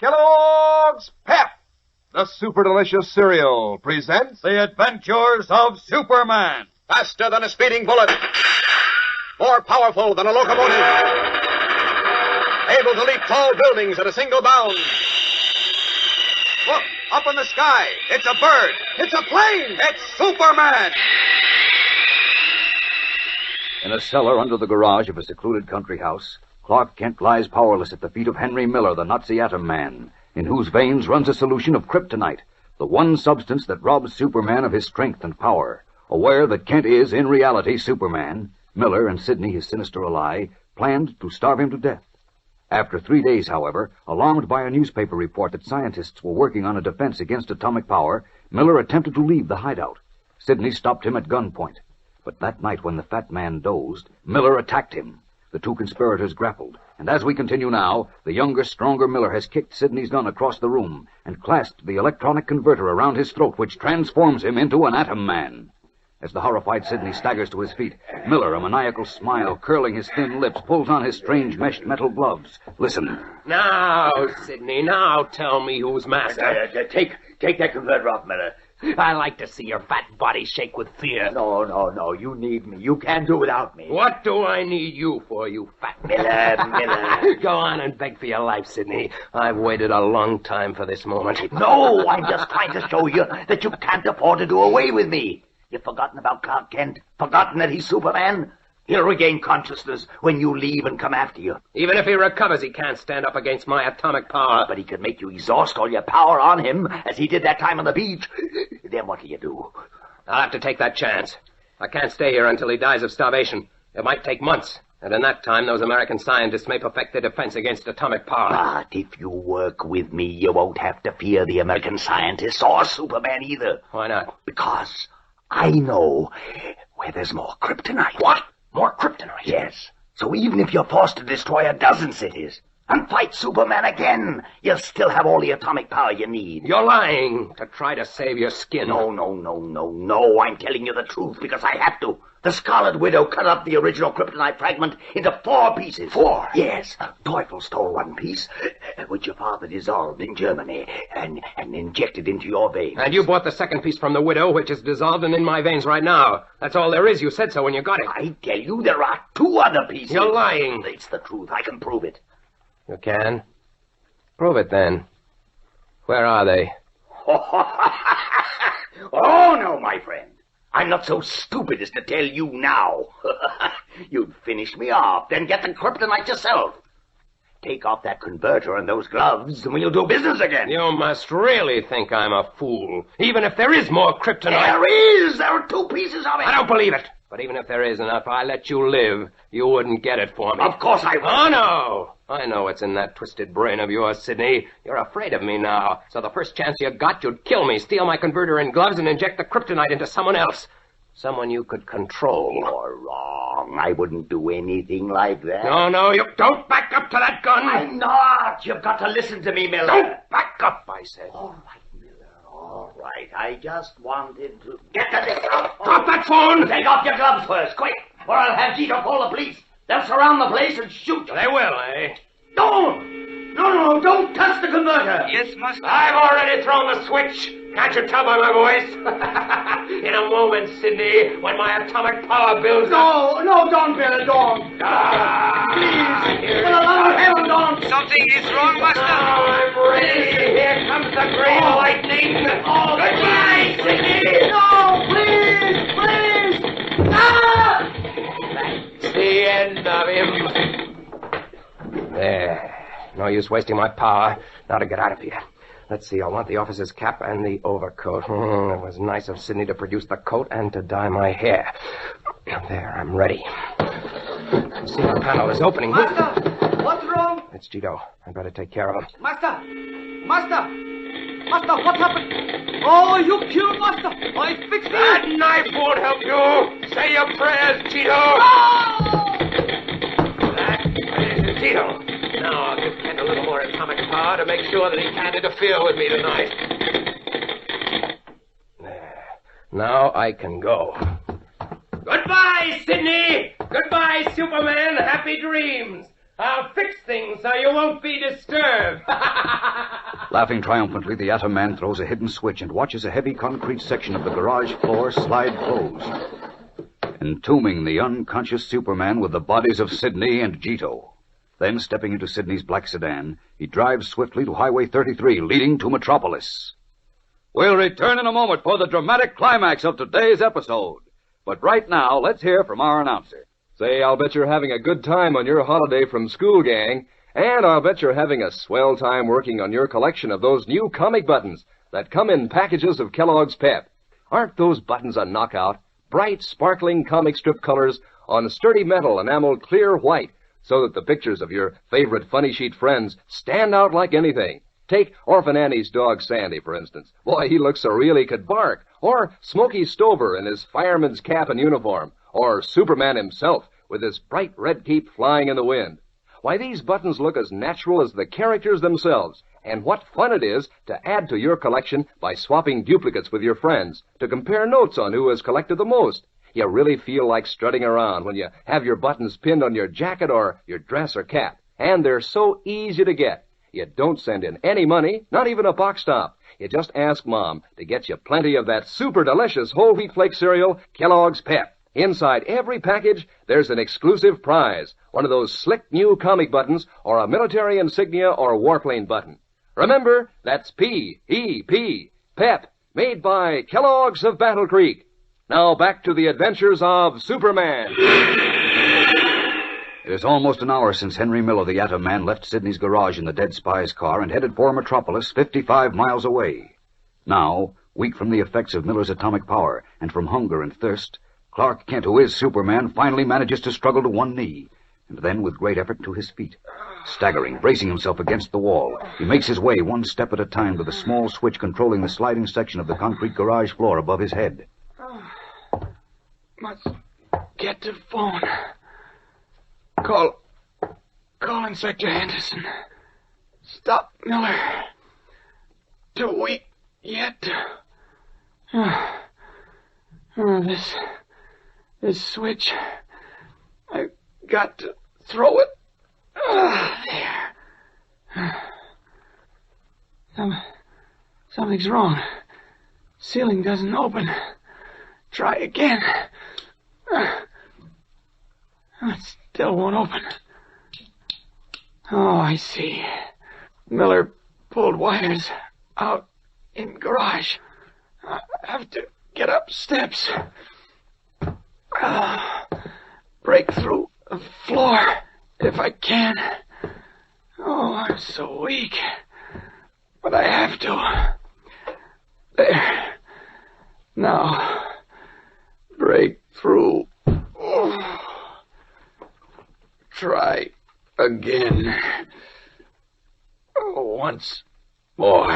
Kellogg's Pep, the super delicious cereal, presents The Adventures of Superman. Faster than a speeding bullet. More powerful than a locomotive. Able to leap tall buildings at a single bound. Look, up in the sky. It's a bird. It's a plane. It's Superman. In a cellar under the garage of a secluded country house, Clark Kent lies powerless at the feet of Henry Miller, the Nazi atom man, in whose veins runs a solution of kryptonite, the one substance that robs Superman of his strength and power. Aware that Kent is, in reality, Superman, Miller and Sidney, his sinister ally, planned to starve him to death. After 3 days, however, alarmed by a newspaper report that scientists were working on a defense against atomic power, Miller attempted to leave the hideout. Sidney stopped him at gunpoint. But that night when the fat man dozed, Miller attacked him. The two conspirators grappled, and as we continue now, the younger, stronger Miller has kicked Sidney's gun across the room and clasped the electronic converter around his throat, which transforms him into an atom man. As the horrified Sidney staggers to his feet, Miller, a maniacal smile curling his thin lips, pulls on his strange meshed metal gloves. Listen. Now, Sidney, now tell me who's master. Take that converter off, Miller. I like to see your fat body shake with fear. No. You need me. You can't do without me. What do I need you for, you fat Miller? Go on and beg for your life, Sidney. I've waited a long time for this moment. No, I'm just trying to show you that you can't afford to do away with me. You've forgotten about Clark Kent? Forgotten that he's Superman? He'll regain consciousness when you leave and come after you. Even if he recovers, he can't stand up against my atomic power. But he could make you exhaust all your power on him, as he did that time on the beach. Then what do? I'll have to take that chance. I can't stay here until he dies of starvation. It might take months. And in that time, those American scientists may perfect their defense against atomic power. But if you work with me, you won't have to fear the American scientists or Superman either. Why not? Because I know where there's more kryptonite. What? More kryptonite? Yes. So even if you're forced to destroy a dozen cities and fight Superman again, you'll still have all the atomic power you need. You're lying to try to save your skin. No. I'm telling you the truth because I have to. The Scarlet Widow cut up the original kryptonite fragment into 4 pieces. 4? Yes. Teufel stole 1 piece, which your father dissolved in Germany and injected into your veins. And you bought the second piece from the Widow, which is dissolved and in my veins right now. That's all there is. You said so when you got it. I tell you, there are 2 other pieces. You're lying. It's the truth. I can prove it. You can? Prove it, then. Where are they? Oh, no, my friend. I'm not so stupid as to tell you now. You'd finish me off, then get the kryptonite yourself. Take off that converter and those gloves, and we'll do business again. You must really think I'm a fool. Even if there is more kryptonite... There is! There are 2 pieces of it! I don't believe it. But even if there is enough, I let you live. You wouldn't get it for me. Of course I will. Oh, no! I know what's in that twisted brain of yours, Sidney. You're afraid of me now. So the first chance you got, you'd kill me, steal my converter and gloves, and inject the kryptonite into someone else. Someone you could control. You're wrong. I wouldn't do anything like that. No, you don't back up to that gun. I'm not. You've got to listen to me, Miller. Don't back up, I said. All right, Miller. All right. I just wanted to... Get the thing out. Drop that phone! Take off your gloves first, quick, or I'll have Gito call the police. They'll surround the place and shoot you. They will, eh? No, don't touch the converter. Yes, master. I've already thrown the switch. Can't you tell by my voice? In a moment, Sidney, when my atomic power builds up... No, don't, Bill, don't. Please, for the love of heaven, don't. Something is wrong, master. Now I'm ready. Here comes the green lightning. Oh, goodbye, Sidney. No, please. Ah! That's the end of him. There. No use wasting my power. Now to get out of here. Let's see, I want the officer's cap and the overcoat. It was nice of Sidney to produce the coat and to dye my hair. There, I'm ready. I see the panel is opening. Master, what's wrong? It's Gito. I'd better take care of him. Master, what happened? Oh, you killed Master. I fixed it. That knife won't help you. Say your prayers, Gito. Oh! That is Gito. Now I'll give Kent a little more atomic power to make sure that he can't interfere with me tonight. There. Now I can go. Goodbye, Sidney! Goodbye, Superman! Happy dreams! I'll fix things so you won't be disturbed. Laughing triumphantly, the Atom Man throws a hidden switch and watches a heavy concrete section of the garage floor slide closed, entombing the unconscious Superman with the bodies of Sidney and Jito. Then, stepping into Sidney's black sedan, he drives swiftly to Highway 33, leading to Metropolis. We'll return in a moment for the dramatic climax of today's episode. But right now, let's hear from our announcer. Say, I'll bet you're having a good time on your holiday from school, gang. And I'll bet you're having a swell time working on your collection of those new comic buttons that come in packages of Kellogg's Pep. Aren't those buttons a knockout? Bright, sparkling comic strip colors on sturdy metal enameled clear white, so that the pictures of your favorite funny sheet friends stand out like anything. Take Orphan Annie's dog Sandy, for instance. Boy, he looks so real he could bark. Or Smokey Stover in his fireman's cap and uniform. Or Superman himself with his bright red cape flying in the wind. Why, these buttons look as natural as the characters themselves. And what fun it is to add to your collection by swapping duplicates with your friends, to compare notes on who has collected the most. You really feel like strutting around when you have your buttons pinned on your jacket or your dress or cap. And they're so easy to get. You don't send in any money, not even a box stop. You just ask Mom to get you plenty of that super delicious whole wheat flake cereal, Kellogg's Pep. Inside every package, there's an exclusive prize, one of those slick new comic buttons, or a military insignia or warplane button. Remember, that's P-E-P, Pep, made by Kellogg's of Battle Creek. Now back to the adventures of Superman. It is almost an hour since Henry Miller, the Atom Man, left Sidney's garage in the dead spy's car and headed for Metropolis, 55 miles away. Now, weak from the effects of Miller's atomic power and from hunger and thirst, Clark Kent, who is Superman, finally manages to struggle to one knee, and then, with great effort, to his feet. Staggering, bracing himself against the wall, he makes his way one step at a time to the small switch controlling the sliding section of the concrete garage floor above his head. Must get to phone. Call Inspector Henderson. Stop Miller. Too weak yet. This switch. I've got to throw it. There. Something's wrong. Ceiling doesn't open. Try again. It still won't open. Oh, I see. Miller pulled wires out in garage. I have to get up steps. Break through the floor if I can. Oh, I'm so weak. But I have to. There. Now, break through. Oh. Try again. Oh, once more.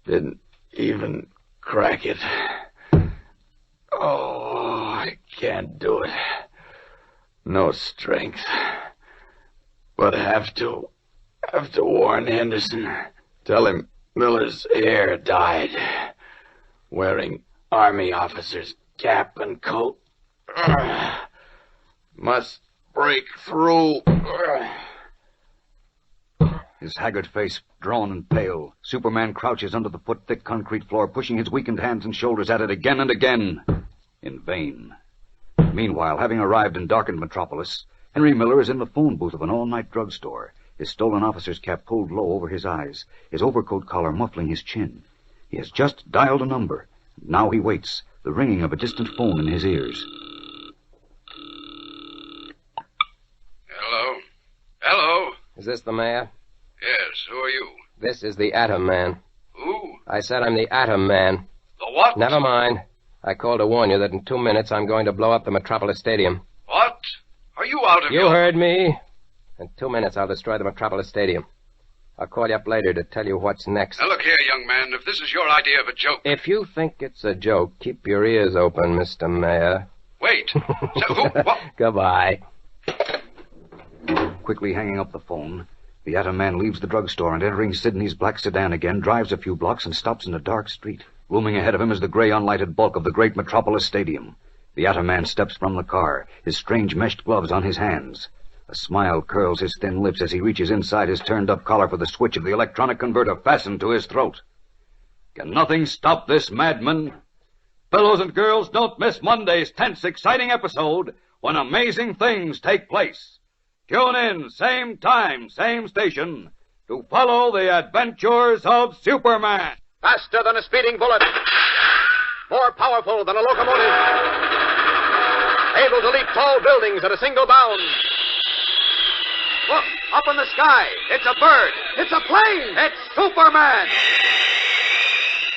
Didn't even crack it. Oh, I can't do it. No strength. But have to warn Henderson. Tell him Miller's heir died. Wearing army officer's cap and coat. Must break through. His haggard face drawn and pale, Superman crouches under the foot-thick concrete floor, pushing his weakened hands and shoulders at it again and again. In vain. Meanwhile, having arrived in darkened Metropolis, Henry Miller is in the phone booth of an all-night drugstore, his stolen officer's cap pulled low over his eyes, his overcoat collar muffling his chin. He has just dialed a number. Now he waits, the ringing of a distant phone in his ears. Hello? Hello? Is this the mayor? Yes, who are you? This is the Atom Man. Who? I said I'm the Atom Man. The what? Never mind. I called to warn you that in 2 minutes I'm going to blow up the Metropolis Stadium. What? Are you out of You your... heard me. In 2 minutes I'll destroy the Metropolis Stadium. I'll call you up later to tell you what's next. Now look here, young man, if this is your idea of a joke... If you think it's a joke, keep your ears open, Mr. Mayor. Wait. So who... What? Goodbye. Quickly hanging up the phone, the Atom Man leaves the drugstore and, entering Sidney's black sedan again, drives a few blocks and stops in a dark street. Looming ahead of him is the gray, unlighted bulk of the great Metropolis Stadium. The Atom Man steps from the car, his strange meshed gloves on his hands. A smile curls his thin lips as he reaches inside his turned-up collar for the switch of the electronic converter fastened to his throat. Can nothing stop this madman? Fellows and girls, don't miss Monday's tense, exciting episode when amazing things take place. Tune in, same time, same station, to follow the adventures of Superman. Faster than a speeding bullet. More powerful than a locomotive. Able to leap tall buildings at a single bound. Look, up in the sky. It's a bird. It's a plane. It's Superman.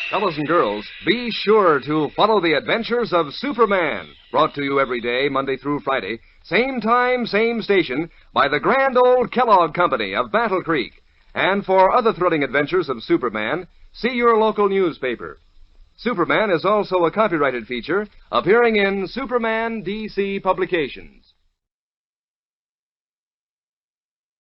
Fellows and girls, be sure to follow the adventures of Superman. Brought to you every day, Monday through Friday. Same time, same station, by the grand old Kellogg Company of Battle Creek. And for other thrilling adventures of Superman, see your local newspaper. Superman is also a copyrighted feature appearing in Superman DC Publications.